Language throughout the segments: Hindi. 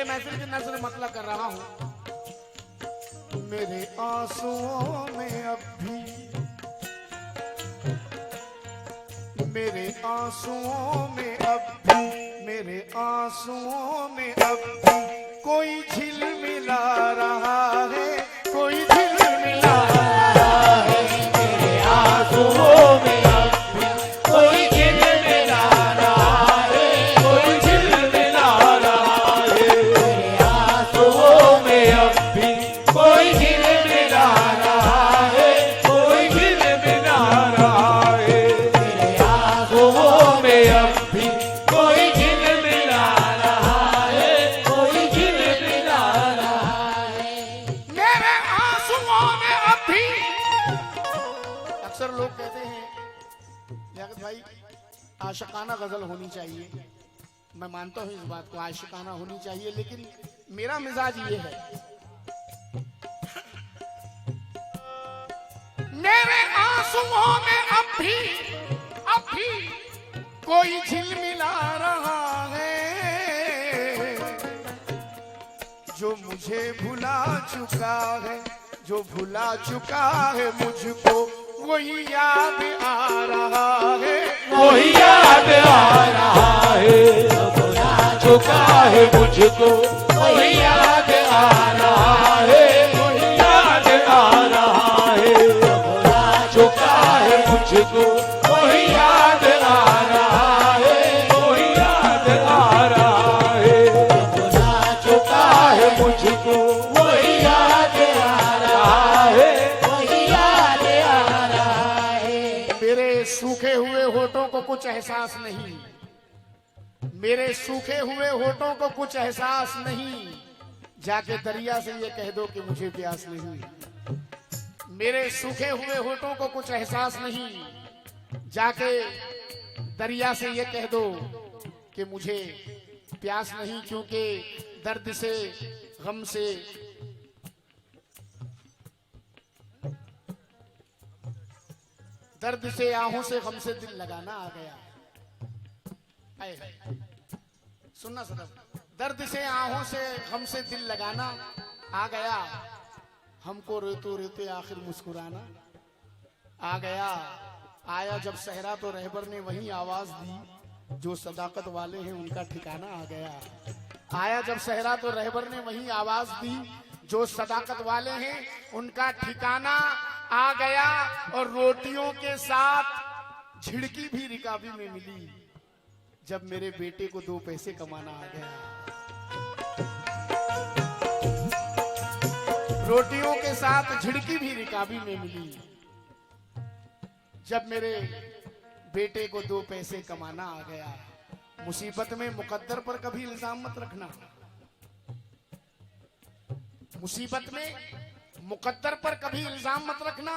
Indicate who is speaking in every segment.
Speaker 1: महफिल की नजर मतलब कर रहा हूं। मेरे आंसुओं में अब भी, मेरे आंसुओं में अब भी, मेरे आंसुओं में अब भी कोई झिलमिला रहा है, कोई झिलमिला रहा है। मेरे आंसुओं में अब भी कोई झिलमिला रहा है, कोई झिलमिला रहा है। मेरे आंसुओं में अब भी कोई झिलमिला रहा है, कोई झिलमिला रहा है। मेरे आंसुओं में अब भी कोई झिलमिला रहा है, कोई झिलमिला रहा है। मेरे आंसुओं में अब भी। अक्सर लोग कहते हैं लियाकत भाई आशिकाना गजल होनी चाहिए। मैं मानता हूं इस बात को, आशिकाना होनी चाहिए, लेकिन मेरा मिजाज ये है, मेरे आंसुओं में अब भी कोई झिलमिला रहा है। जो मुझे भुला चुका है, जो भुला चुका है मुझको, वही याद आ रहा है, वही याद आ रहा है। जो भुला चुका है मुझको, वही याद आ रहा है, वही याद आ रहा है। जो भुला चुका है मुझको, वही याद आ रहा है, वही याद आ रहा है। जो भुला चुका है मुझको, वही याद आ रहा है, वही याद आ रहा है। मेरे सूखे हुए होठों को कुछ एहसास नहीं, मेरे सूखे हुए होठों को कुछ एहसास नहीं। जाके दरिया से ये कह दो कि मुझे प्यास नहीं। मेरे सूखे हुए होठों को कुछ एहसास नहीं। जाके दरिया से ये कह दो कि मुझे प्यास नहीं, क्योंकि दर्द से, गम से, दर्द से, आहों से, गम से दिल लगाना आ गया। सुनना सदर, दर्द से, आहों से, गम से दिल लगाना आ गया। हमको रोते रोते आखिर मुस्कुराना आ गया। आया जब सहरा तो रहबर ने वही आवाज दी, जो सदाकत वाले हैं उनका ठिकाना आ गया। आया जब सहरा तो रहबर ने वही आवाज दी, जो सदाकत वाले हैं उनका ठिकाना आ गया। और रोटियों के साथ झिड़की भी रिकाबी में मिली, जब मेरे बेटे को 2 पैसे कमाना आ गया। रोटियों के साथ झिड़की भी रिकाबी में मिली, जब मेरे बेटे को 2 पैसे कमाना आ गया। मुसीबत में मुकद्दर पर कभी इल्जाम मत रखना, मुसीबत में मुकद्दर पर कभी इल्जाम मत रखना।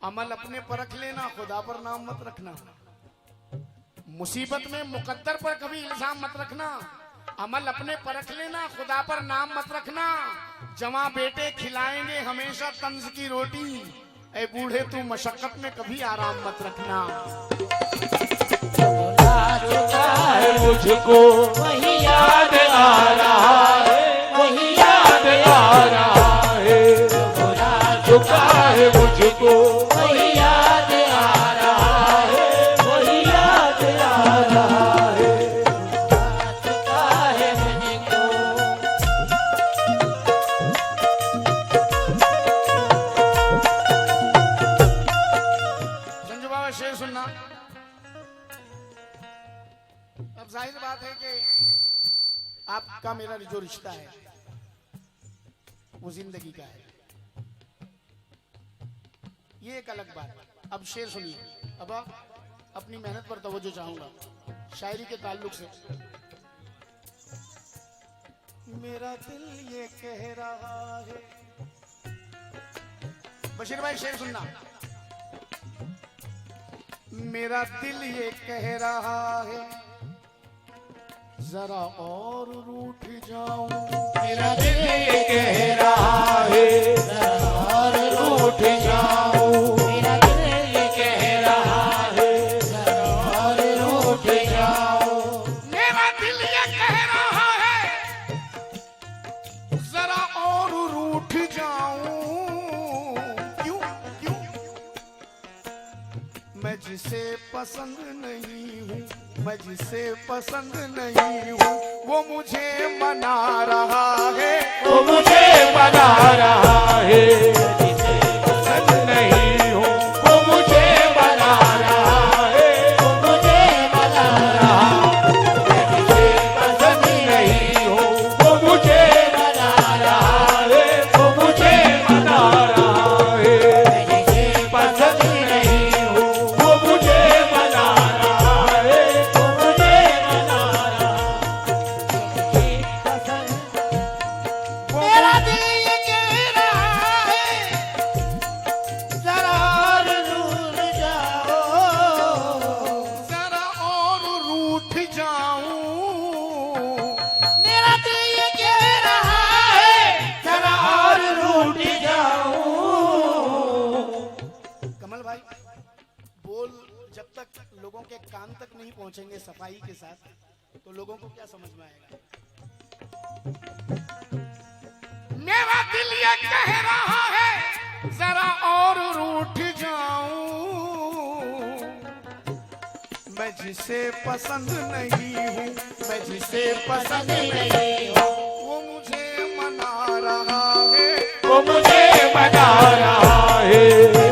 Speaker 1: अमल अपने पर रख लेना, खुदा पर नाम मत रखना। मुसीबत में मुकद्दर पर कभी इल्जाम मत रखना, अमल अपने पर रख लेना, खुदा पर नाम मत रखना। जवां बेटे खिलाएंगे हमेशा तंज की रोटी, ऐ बूढ़े तू मशक्कत में कभी आराम मत रखना। भुला चुका है मुझको, वही याद आ रहा है, वही याद आ रहा है। भुला चुका है मुझको, वही याद आ रहा है, वही याद आ रहा है। भुला चुका है मुझको। संजू बाबा शेर सुनना। अब जाहिर बात है कि आपका मेरा जो रिश्ता है वो जिंदगी का है, ये एक अलग बात। अब शेर सुनिए। अब अपनी मेहनत पर तवज्जो चाहूंगा शायरी के ताल्लुक से। मेरा दिल ये कह रहा है, बशीर भाई शेर सुनना। मेरा दिल ये कह रहा है, जरा और रूठ जाऊं। मेरा दिल ये कह रहा है, जरा और रूठ जाऊं। मेरा दिल ये कह रहा है, जरा और रूठ जाऊं। मेरा दिल ये कह जिसे पसंद नहीं हूँ, मैं जिसे पसंद नहीं हूँ, वो मुझे मना रहा है,
Speaker 2: वो मुझे मना रहा है। जिसे पसंद नहीं हूँ वो मुझे मना रहा है, वो मुझे मना रहा है। जिसे पसंद नहीं हूँ वो मुझे मना रहा है, वो मुझे मना रहा है। जिसे पसंद नहीं हूँ वो मुझे मना रहा है, वो मुझे मना रहा है।
Speaker 3: मेरा दिल ये कह रहा है जरा और रूठ जाओ,
Speaker 1: जरा और रूठ जाऊं।
Speaker 3: मेरा दिल ये कह रहा है जरा और रूठ जाओ।
Speaker 1: कमल भाई, बोल जब तक लोगों के कान तक नहीं पहुंचेंगे सफाई के साथ, तो लोगों को क्या समझ में आएगा? मेरा दिल ये कह रहा है जरा और रूठ जाऊं। मैं जिसे पसंद नहीं हूँ, मैं जिसे पसंद नहीं हूँ, वो मुझे मना रहा है,
Speaker 2: वो मुझे मना रहा है।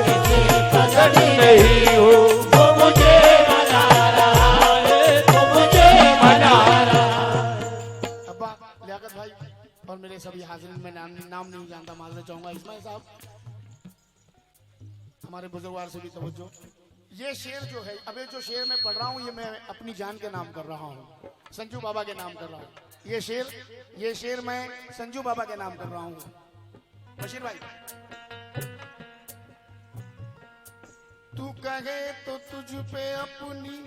Speaker 2: जिसे पसंद नहीं हूँ वो मुझे मना रहा है, वो मुझे मना रहा है।
Speaker 1: अब्बा लियाकत भाई और मेरे सभी हाजिरीन में नाम नहीं जानता, माजरत चाहूंगा। इस्माइल साहब, हमारे बुजुर्गवार से भी तवज्जो। ये शेर जो है, अबे जो शेर मैं पढ़ रहा हूँ, ये मैं अपनी जान के नाम कर रहा हूँ, संजू बाबा के नाम कर रहा हूँ। ये शेर मैं संजू बाबा के नाम कर रहा हूँ। बशीर भाई, तू कहे तो तुझ पे अपनी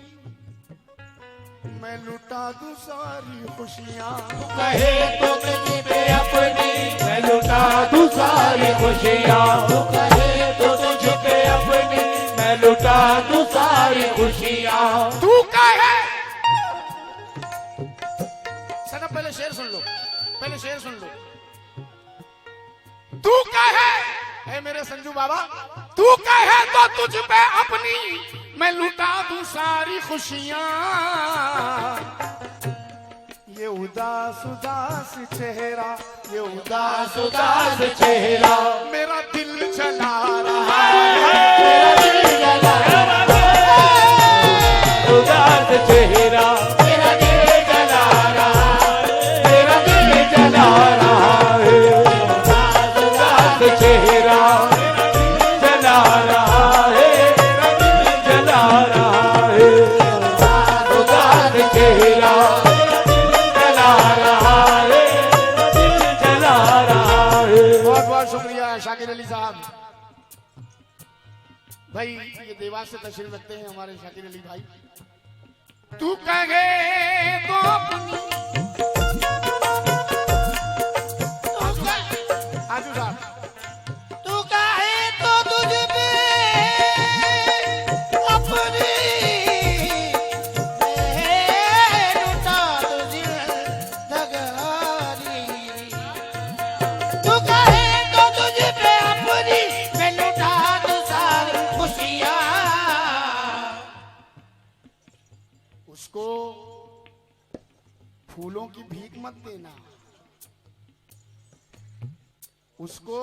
Speaker 1: मैं लुटा दूं सारी खुशियाँ।
Speaker 2: कहे तो तुझ पे अपनी मैं लुटा दूं सारी खुशियाँ। तू कहे तो तुझ पे अपनी मैं लुटा दूं सारी खुशियाँ।
Speaker 1: तू कहे, सर पहले शेर सुन लो, पहले शेर सुन लो। तू कहे, है मेरे संजू बाबा, तू कहे तो तुझ पे अपनी मैं लुटा दूं सारी खुशियाँ। ये उदास उदास चेहरा, ये उदास
Speaker 2: उदास चेहरा
Speaker 1: मेरा दिल जला रहा है,
Speaker 2: मेरा दिल जला रहा है। उदास चेहरा मेरा दिल जला रहा है, मेरा दिल जला रहा है। उदास चेहरा मेरा दिल जला रहा है, मेरा दिल जला रहा है। उदास चेहरा मेरा दिल जला रहा है, मेरा दिल जला रहा है।
Speaker 1: बहुत बहुत शुक्रिया शाकिर अली साहब। भाई ये देवास से तशरीफ रखते हैं हमारे शाकिर अली भाई। तू कहे तो अपनी, आजू साहब,
Speaker 3: तू कहे तो तुझ पे अपनी मैं लुटा दूं जिंदगानी। तू कहे तो तुझ पे अपनी मैं लुटा दूं सारी खुशियाँ।
Speaker 1: उसको फूलों की भीख मत देना, उसको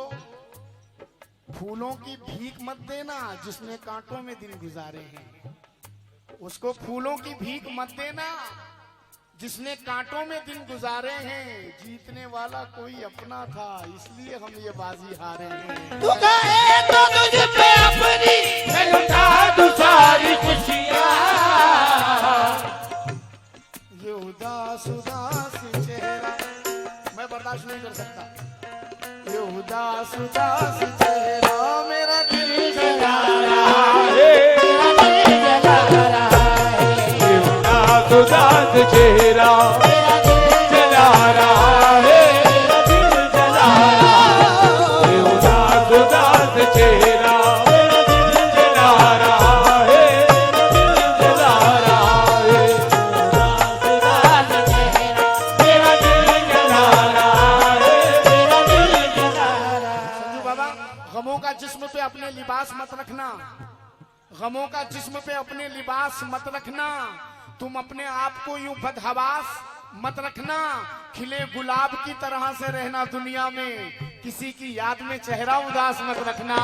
Speaker 1: फूलों की भीख मत देना जिसने कांटों में दिन गुजारे हैं। उसको फूलों की भीख मत देना जिसने कांटों में दिन गुजारे हैं। जीतने वाला कोई अपना था, इसलिए हम ये बाजी हारे हैं।
Speaker 3: तू कहे तो तुझ पे अपनी
Speaker 2: मैं लुटा दूं सारी खुशियाँ।
Speaker 1: ये उदास उदास चेहरा मैं बर्दाश्त नहीं कर सकता। ये उदास उदास चेहरा मेरा दिल जला रहा है,
Speaker 2: मेरा दिल जला रहा है। उदास उदास चेहरा मेरा दिल जला रहा है, मेरा दिल जला रहा है। उदास उदास चेहरा मेरा दिल जला रहा है, मेरा दिल जला रहा है। उदास उदास चेहरा मेरा दिल जला रहा है, मेरा दिल जला रहा है।
Speaker 1: संजू बाबा, गमों का जिस्म पे अपने लिबास मत रखना, गमों का जिस्म पे अपने लिबास मत रखना, तुम अपने आप को यूं बदहवास मत रखना, खिले गुलाब की तरह से रहना दुनिया में, किसी की याद में चेहरा उदास मत रखना।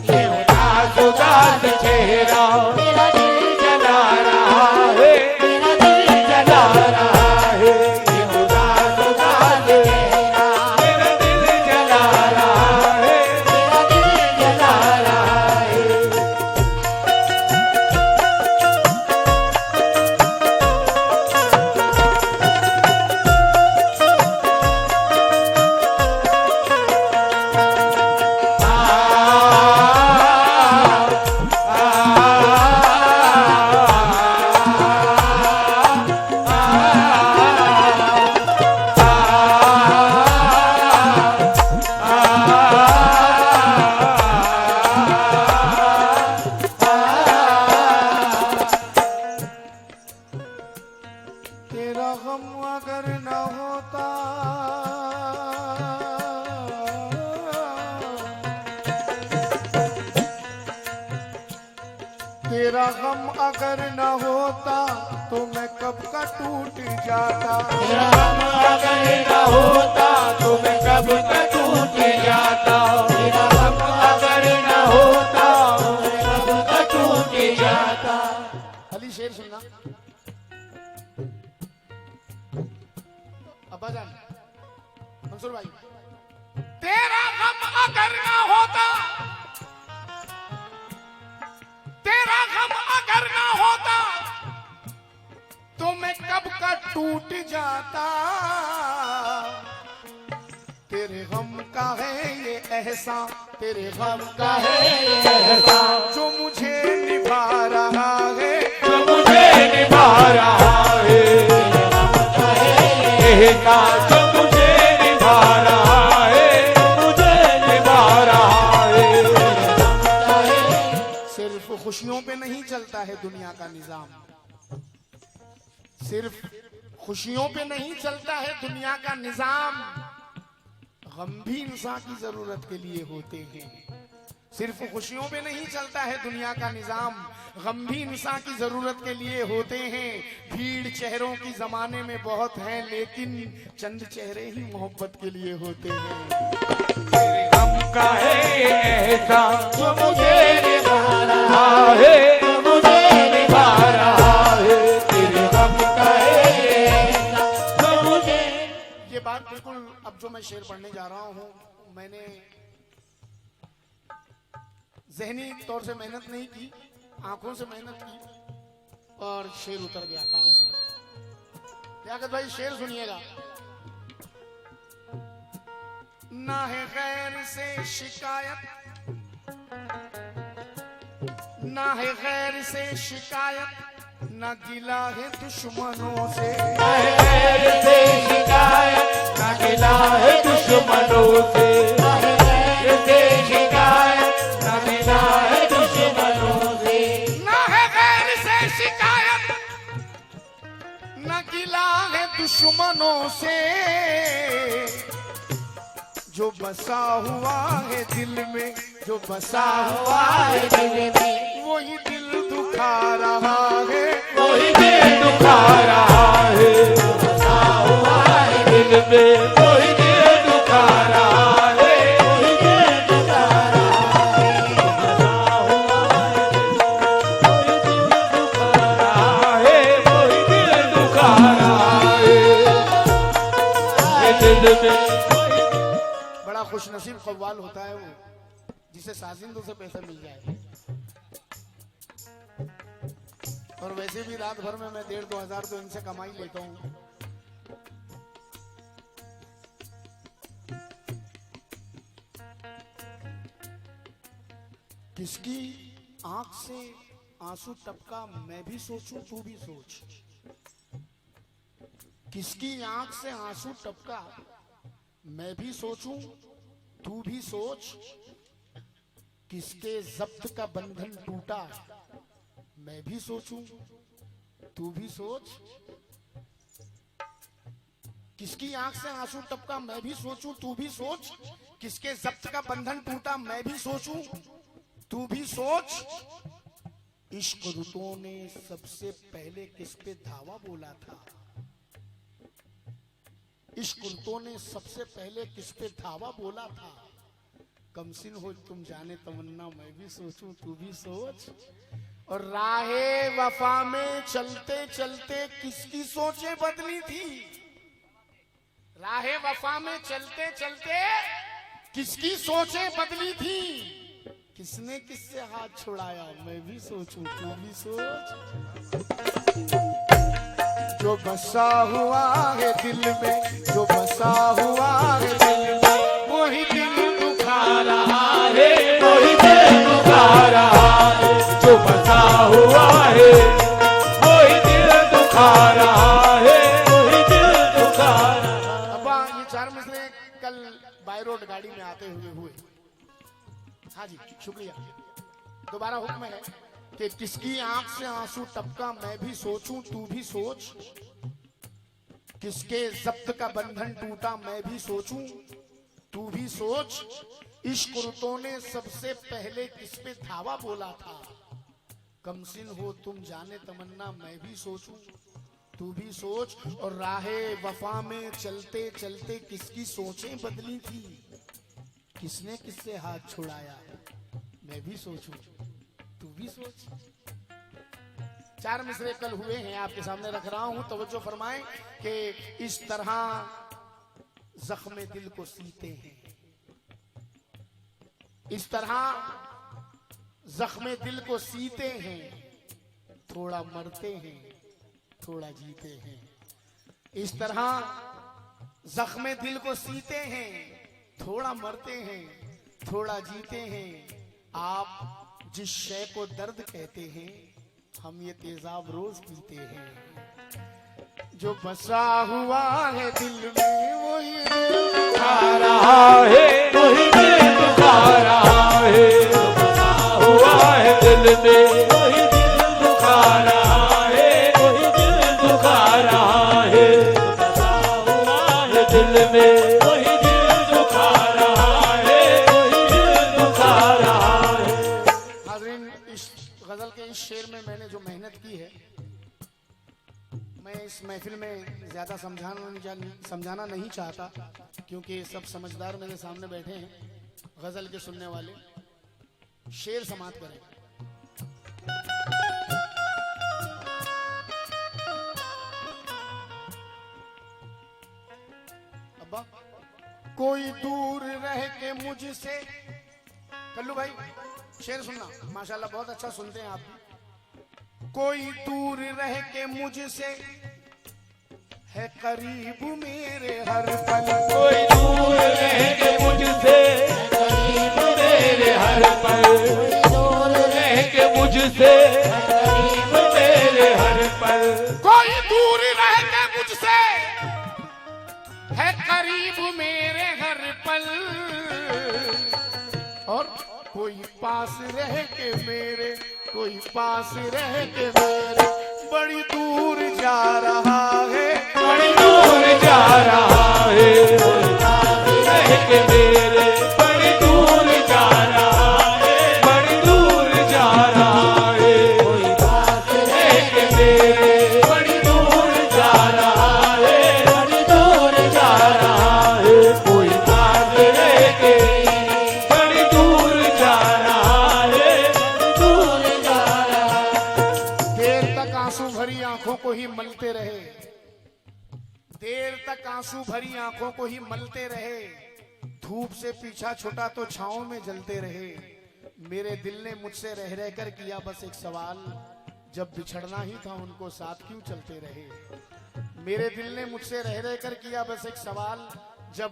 Speaker 2: ये उदास उदास चेहरा मेरा दिल जला रहा है, मेरा दिल जला रहा है। ये उदास उदास चेहरा मेरा दिल जला रहा है, मेरा दिल जला रहा है।
Speaker 1: तेरा गम अगर न होता, तेरा गम अगर न होता तो मैं कब का टूट जाता।
Speaker 2: तेरा गम अगर न होता तो मैं कब का टूट जाता। तेरा गम अगर न होता तो मैं कब का टूट जाता।
Speaker 1: अली शेर सुनना अब्बा जान, मंसूर भाई। तेरा गम अगर ना होता, तेरा गम अगर ना होता तो मैं कब का टूट जाता। तेरे गम का है ये एहसान, तेरे गम का है ये एहसान जो मुझे निभा रहा है,
Speaker 2: जो मुझे निभा रहा है। जो मुझे निभा रहा है, मुझे निभा रहा है।
Speaker 1: सिर्फ खुशियों पे नहीं चलता है दुनिया का निजाम, सिर्फ खुशियों पे नहीं चलता है दुनिया का निजाम, गम भी इंसान की जरूरत के लिए होते हैं। सिर्फ खुशियों पे नहीं चलता है दुनिया का निजाम, गम भी इंसान की जरूरत के लिए होते हैं। भीड़ चेहरों की जमाने में बहुत है, लेकिन चंद चेहरे ही मोहब्बत के लिए होते हैं।
Speaker 2: तेरे गम का है ये एहसान जो मुझे निभा रहा है, जो मुझे निभा रहा है। तेरे गम का है ये एहसान जो मुझे।
Speaker 1: ये बात बिल्कुल, अब जो मैं शेर पढ़ने जा रहा हूँ, मैंने ज़हनी तौर से मेहनत नहीं की, आंखों से मेहनत की और शेर उतर गया कागज में। लियाकत भाई शेर सुनिएगा। ना है गैर से शिकायत, ना है गैर से शिकायत, ना गिला है दुश्मनों से।
Speaker 2: ना है गैर से शिकायत, ना गिला है दुश्मनों से। ना है गैर से शिकायत, ना गिला है दुश्मनों से।
Speaker 1: ना है गैर से शिकायत, ना गिला है दुश्मनों से। जो बसा हुआ है दिल में, जो बसा हुआ है दिल में, वही दिल दुखा रहा है,
Speaker 2: वही दिल दुखा रहा है। बसा हुआ है दिल में, वही दिल दुखा रहा है, वही दिल दुखा रहा है। बसा हुआ है वही दिल दुखा रहा है, वही दिल दुखा रहा है। ये दिल में
Speaker 1: बड़ा खुशनसीब कव्वाल होता है वो, जिसे साजिंदों से पैसा मिल जाए। और वैसे भी रात भर में मैं 1,500-2 हजार तो इनसे कमाई लेता हूँ। किसकी आंख से आंसू टपका मैं भी सोचूं तू भी सोच, किसकी आंख से आंसू टपका मैं भी सोचूं तू भी सोच, किसके जब्त का बंधन टूटा मैं भी सोचूं तू भी सोच, किसकी आंख से आंसू टपका मैं भी सोचूं तू भी सोच, किसके जब्त का बंधन टूटा मैं भी सोचूं तू भी सोच। इश्क रुतों ने सबसे पहले किस पे धावा बोला था? इश्क रुतों ने सबसे पहले किस पे धावा बोला था? कमसिन हो तुम जाने तमन्ना मैं भी सोचूं तू भी सोच। और राहे वफा में चलते चलते किसकी सोचें बदली थी? राहे वफा में चलते चलते किसकी सोचें बदली थी? किसने किससे हाथ छुड़ाया मैं भी सोचूं तू भी सोच। जो बसा हुआ है दिल में, जो बसा हुआ है दिल में, वही दिल दुखा रहा है,
Speaker 2: वही दिल दुखा रहा है। जो बसा हुआ है वही दिल दुखा रहा है, वही दिल दुखा रहा है।
Speaker 1: अब्बा ये चार मिसरे कल बाय रोड गाड़ी में आते हुए। हाँ जी शुक्रिया। दोबारा हुक्म है कि किसकी आंख से आंसू टपका मैं भी सोचूं तू भी सोच। किसके जब्त का बंधन टूटा मैं भी सोचूं तू भी सोच। इश्क रुतों ने सबसे पहले किस पे धावा बोला था? कमसिन हो तुम जाने तमन्ना मैं भी सोचूं तू भी सोच। और राहे वफा में चलते चलते किसकी सोचें बदली थी? किसने किससे हाथ छुड़ाया मैं भी सोचूं तू भी सोच। चार मिसरे कल हुए हैं आपके सामने रख रहा हूं, तवज्जो फरमाएं कि इस तरह जख्म दिल को सीते हैं, इस तरह जख्म दिल को सीते हैं, थोड़ा मरते हैं थोड़ा जीते हैं। इस तरह जख्म दिल को सीते हैं, थोड़ा मरते हैं थोड़ा जीते हैं। आप जिस शय को दर्द कहते हैं हम ये तेजाब रोज पीते हैं। जो बसा हुआ है दिल में वही
Speaker 2: दुखा रहा है, वही दिल दुखा रहा है। जो बसा हुआ है दिल में वही दिल दुखा रहा है, वही दिल दुखा रहा है। जो बसा हुआ है दिल में वही दिल दुखा रहा है, वही दिल दुखा रहा है।
Speaker 1: हाज़रीन, इस गजल के इस शेर में मैंने जो मेहनत की है, मैं इस महफिल में ज्यादा समझाना नहीं चाहता क्योंकि सब समझदार मेरे सामने बैठे हैं, गजल के सुनने वाले। शेर समाप्त करें। अब्बा कोई दूर रह के मुझसे, कल्लू भाई शेर सुनना, माशाल्लाह बहुत अच्छा सुनते हैं आप। कोई दूर रह के मुझसे है करीब मेरे हर पल,
Speaker 2: कोई दूर रह के मुझसे करीब मेरे हर पल, कोई दूर रह के मुझसे करीब मेरे हर पल।
Speaker 1: कोई दूर रह के मुझसे है करीब मेरे हर पल, और कोई पास रह के मेरे, कोई पास रह के मेरे बड़ी दूर जा रहा है,
Speaker 2: बड़ी दूर जा रहा है। कोई पास रह के मेरे बड़ी दूर जा रहा है, बड़ी दूर जा रहा है। कोई पास रह के मेरे बड़ी दूर जा रहा है, बड़ी दूर जा रहा है। कोई पास रह के बड़ी दूर जा रहा है, बड़ी दूर जा रहा है।
Speaker 1: देर तक आंसू भरी आंखों को ही मलते रहे, देर तक आंसू भरी आंखों को ही मलते रहे। धूप से पीछा छुटा तो छांव में जलते रहे। मेरे दिल ने मुझसे रह रह कर किया बस एक सवाल, जब बिछड़ना ही था उनको साथ क्यों चलते रहे। मेरे दिल ने मुझसे रह रह कर किया बस एक सवाल, जब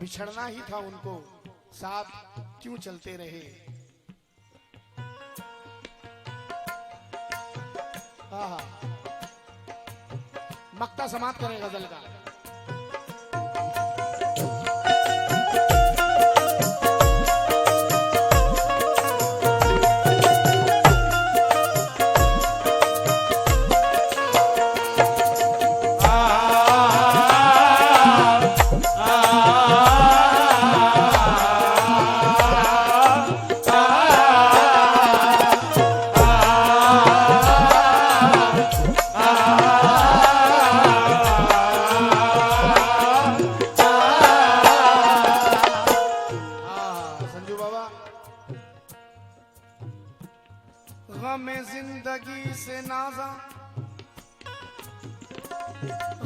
Speaker 1: बिछड़ना ही था उनको साथ क्यों चलते रहे। आहा, मक्ता समाप्त करें गजल का।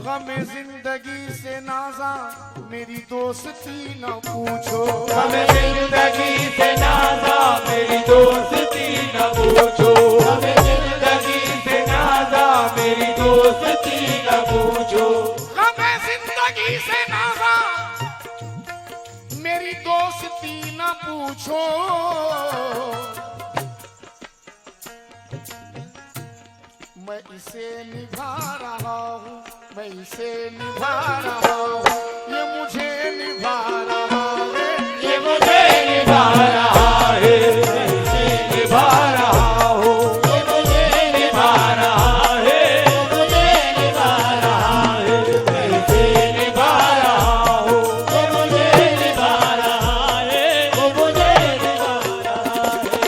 Speaker 1: हमें जिंदगी से नाजा मेरी दोस्ती न पूछो
Speaker 2: हमें जिंदगी से नाजा मेरी दोस्ती न पूछो हमें जिंदगी से नाजा मेरी दोस्ती न पूछो
Speaker 1: हमें जिंदगी से नाजा मेरी दोस्ती न पूछो मैं इसे निभा रहा हूँ मैं इसे निभा रहा हूँ ये मुझे निभा रहा है
Speaker 2: ये मुझे निभा रहा है मैं इसे निभा रहा हूँ ये मुझे निभा रहा है मुझे निभा रहा है मैं इसे निभा रहा हूँ ये मुझे निभा रहा है वो मुझे निभा रहा है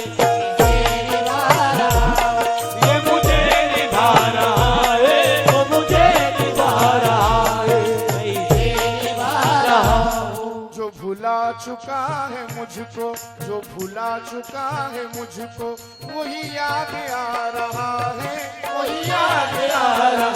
Speaker 2: ये मुझे निभा रहा है वो मुझे निभा रहा है मैं इसे निभा रहा हूँ
Speaker 1: जो भुला चुका है मुझको जो भुला चुका है मुझको वही याद आ रहा है
Speaker 2: वही याद आ रहा